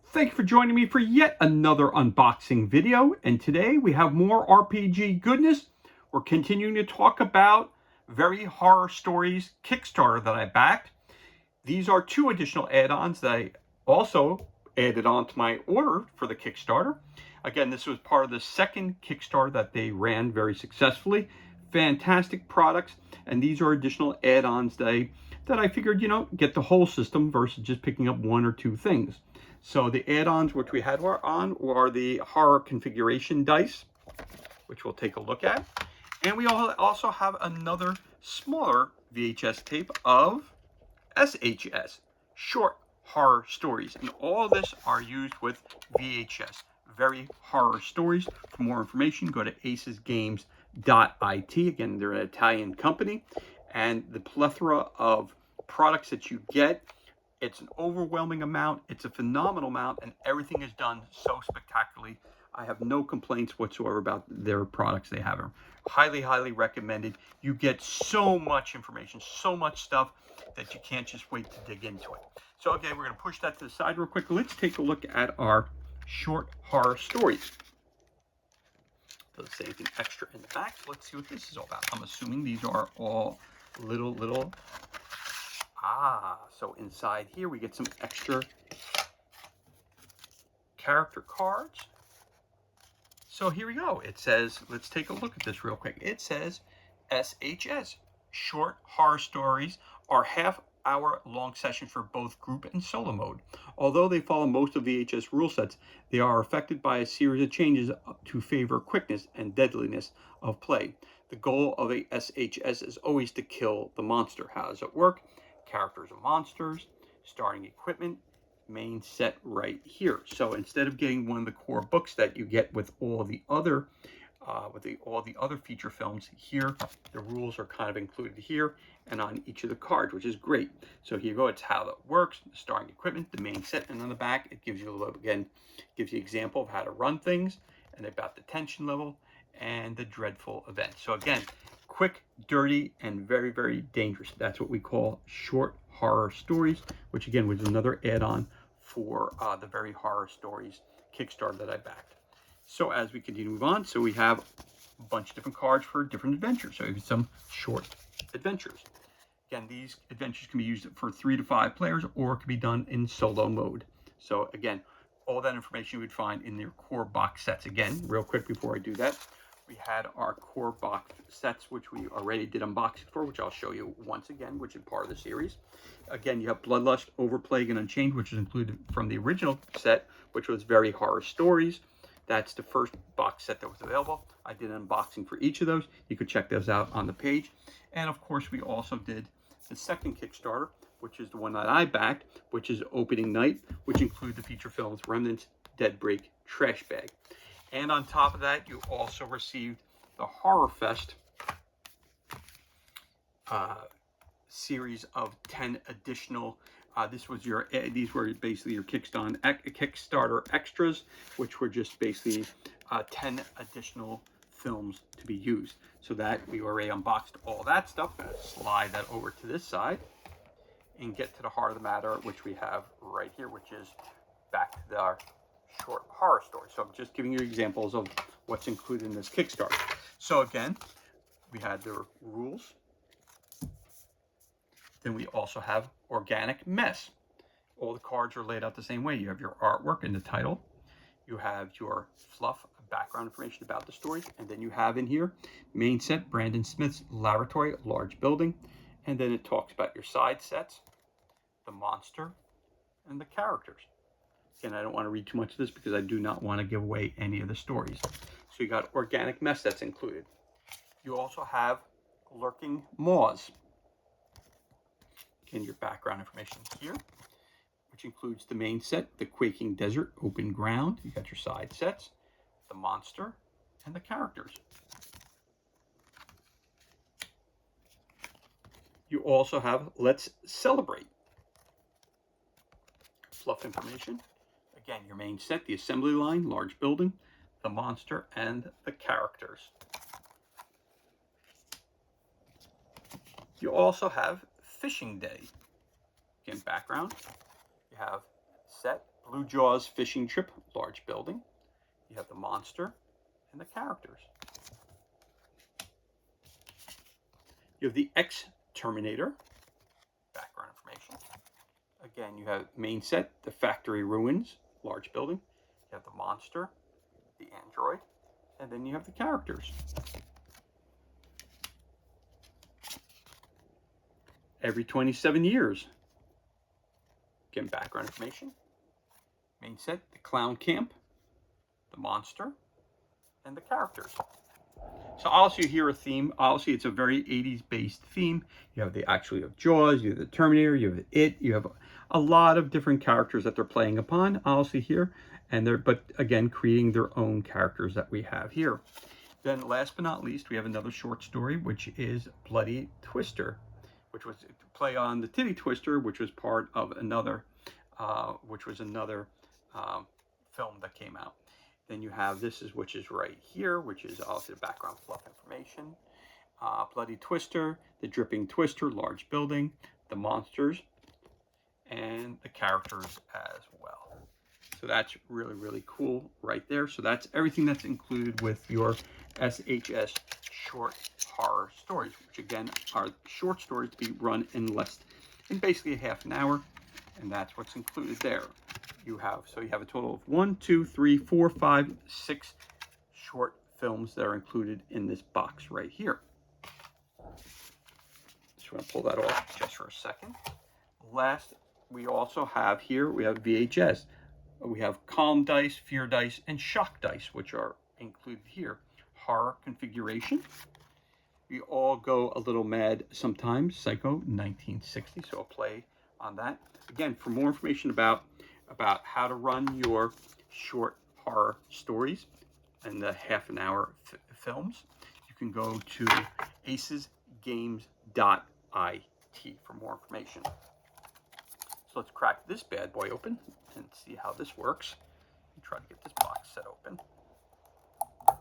Thank you for joining me for yet another unboxing video. And today we have more RPG goodness. We're continuing to talk about Very Horror Stories Kickstarter that I backed. These are 2 additional add-ons that I also added on to my order for the Kickstarter. Again, this was part of the second Kickstarter that they ran very successfully. Fantastic products, and these are additional add-ons that I figured, get the whole system versus just picking up 1 or 2 things. So the add-ons which we had on are the horror configuration dice, which we'll take a look at. And we also have another smaller VHS tape of SHS, Short Horror Stories. And all this are used with VHS, Very Horror Stories. For more information, go to acesgames.it. Again, they're an Italian company. And the plethora of products that you get, it's an overwhelming amount. It's a phenomenal amount, and everything is done so spectacularly. I have no complaints whatsoever about their products they have. Highly, highly recommended. You get so much information, so much stuff that you can't just wait to dig into it. So, okay, we're going to push that to the side real quick. Let's take a look at our short horror stories. Doesn't say anything extra in the back. So let's see what this is all about. I'm assuming these are all little. So inside here we get some extra character cards. So here we go. It says, let's take a look at this real quick. It says SHS, Short Horror Stories, are half-hour-long sessions for both group and solo mode. Although they follow most of VHS rule sets, they are affected by a series of changes to favor quickness and deadliness of play. The goal of a SHS is always to kill the monster. How does it work? Characters and monsters, starting equipment, main set right here. So instead of getting one of the core books that you get with all the other feature films, here the rules are kind of included here and on each of the cards, which is great. So here you go. It's how that works, the starting equipment, the main set, and on the back it gives you gives you an example of how to run things and about the tension level and the dreadful event. So again, quick, dirty, and very, very dangerous. That's what we call short horror stories, which again was another add-on for the Very Horror Stories Kickstarter that I backed. So as we continue to move on, so we have a bunch of different cards for different adventures. So here's some short adventures. Again, these adventures can be used for 3 to 5 players, or it can be done in solo mode. So again, all that information you would find in their core box sets. Again, real quick before I do that, we had our core box sets, which we already did unboxing for, which I'll show you once again, which is part of the series. Again, you have Bloodlust, Overplague, and Unchained, which is included from the original set, which was Very Horror Stories. That's the first box set that was available. I did an unboxing for each of those. You could check those out on the page. And of course, we also did the second Kickstarter, which is the one that I backed, which is Opening Night, which include the feature films Remnants, Deadbreak, Trash Bag. And on top of that, you also received the Horror Fest series of 10 additional. These were basically your Kickstarter extras, which were just basically 10 additional films to be used. So that we already unboxed all that stuff. I'm going to slide that over to this side and get to the heart of the matter, which we have right here, which is back to our short horror story. So I'm just giving you examples of what's included in this Kickstarter. So again, we had the rules. Then we also have Organic Mess. All the cards are laid out the same way. You have your artwork and the title. You have your fluff, background information about the stories. And then you have in here, main set, Brandon Smith's Laboratory, Large Building. And then it talks about your side sets, the monster, and the characters. And I don't want to read too much of this because I do not want to give away any of the stories. So you got Organic Mess that's included. You also have Lurking Maws. Again, your background information here, which includes the main set, the Quaking Desert, Open Ground. You got your side sets, the monster, and the characters. You also have Let's Celebrate. Fluff information. Again, your main set, the assembly line, large building, the monster, and the characters. You also have Fishing Day. Again, background. You have set, Blue Jaws fishing trip, large building. You have the monster and the characters. You have the X-Terminator, background information. Again, you have main set, the factory ruins, large building. You have the monster, the android, and then you have the characters. Every 27 years. Again, background information. Main set, the clown camp, the monster, and the characters. So also you hear a theme. Obviously, it's a very 80s based theme. You have the actually have Jaws, you have the Terminator, you have It, you have a lot of different characters that they're playing upon, obviously here, and they're but again creating their own characters that we have here. Then last but not least, we have another short story, which is Bloody Twister, which was to play on the Titty Twister, which was part of another, film that came out. Then you have which is right here, which is also the background fluff information. Bloody Twister, the Dripping Twister, large building, the monsters, and the characters as well. So that's really, really cool right there. So that's everything that's included with your SHS short horror stories, which again are short stories to be run in basically a half an hour, and that's what's included there. You have a total of 1, 2, 3, 4, 5, 6 short films that are included in this box right here. Just want to pull that off just for a second. Last, we also have here, we have VHS. We have calm dice, fear dice, and shock dice, which are included here. Horror configuration. We all go a little mad sometimes. Psycho 1960, so I'll play on that. Again, for more information about how to run your short horror stories and the half an hour films, you can go to acesgames.it for more information. So let's crack this bad boy open and see how this works. Try to get this box set open. There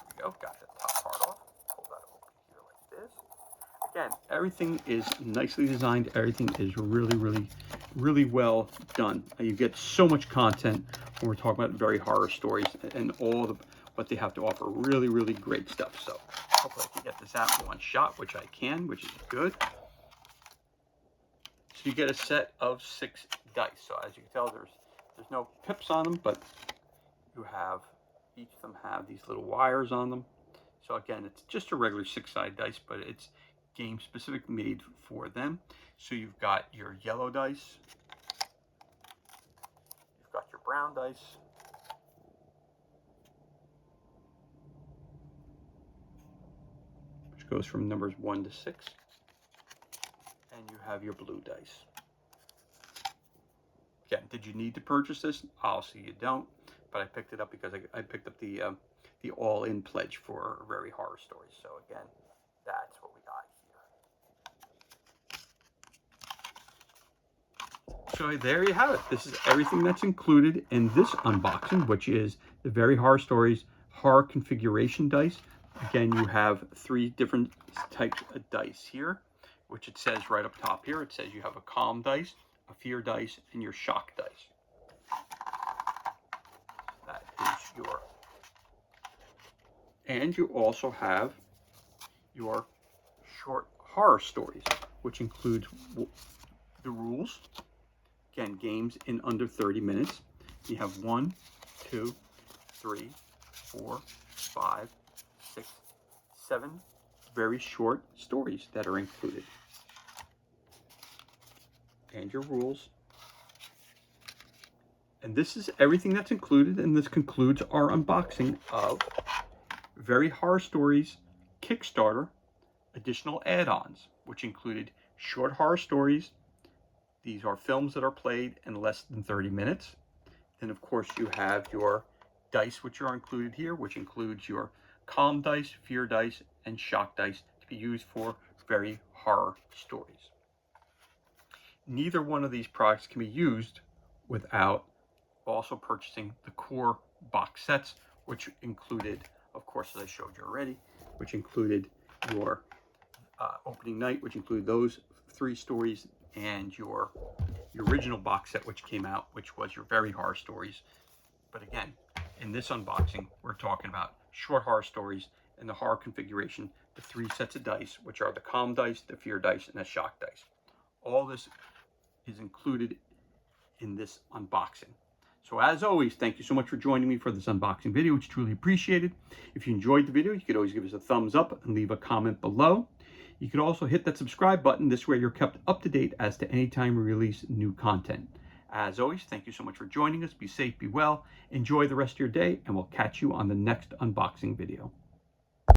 we go, got the top part off. Pull that open here like this. Again, everything is nicely designed. Everything is really, really, really well done. You get so much content when we're talking about very horror stories and what they have to offer. Really, really great stuff. So hopefully I can get this out in one shot, which I can, which is good. So you get a set of 6 dice. So as you can tell, there's no pips on them, but each of them have these little wires on them. So again, it's just a regular 6-sided dice, but it's game specific, made for them. So you've got your yellow dice, you've got your brown dice, which goes from numbers 1 to 6, and you have your blue dice. Again, did you need to purchase this? Obviously you don't, but I picked it up because I picked up the all-in pledge for Very Horror Stories. So again, that's what we got here. So there you have it. This is everything that's included in this unboxing, which is the Very Horror Stories horror configuration dice. Again, you have 3 different types of dice here, which it says right up top here. It says you have a calm dice, a fear dice, and your shock dice. That is your... And you also have your short horror stories, which includes the rules. Again, games in under 30 minutes. You have 1, 2, 3, 4, 5, 6, 7 very short stories that are included. And your rules. And this is everything that's included, and this concludes our unboxing of Very Horror Stories Kickstarter additional add-ons, which included short horror stories. These are films that are played in less than 30 minutes. Then, of course, you have your dice, which are included here, which includes your calm dice, fear dice, and shock dice to be used for very horror stories. Neither one of these products can be used without also purchasing the core box sets, which included, of course, as I showed you already, which included your opening night, which included those 3 stories and your original box set which came out, which was your Very Horror Stories. But again, in this unboxing, we're talking about short horror stories and the horror configuration, the 3 sets of dice, which are the calm dice, the fear dice, and the shock dice. All this is included in this unboxing. So as always, thank you so much for joining me for this unboxing video. It's truly appreciated. If you enjoyed the video, you could always give us a thumbs up and leave a comment below. You could also hit that subscribe button. This way you're kept up to date as to any time we release new content. As always, thank you so much for joining us. Be safe, be well, enjoy the rest of your day, and we'll catch you on the next unboxing video.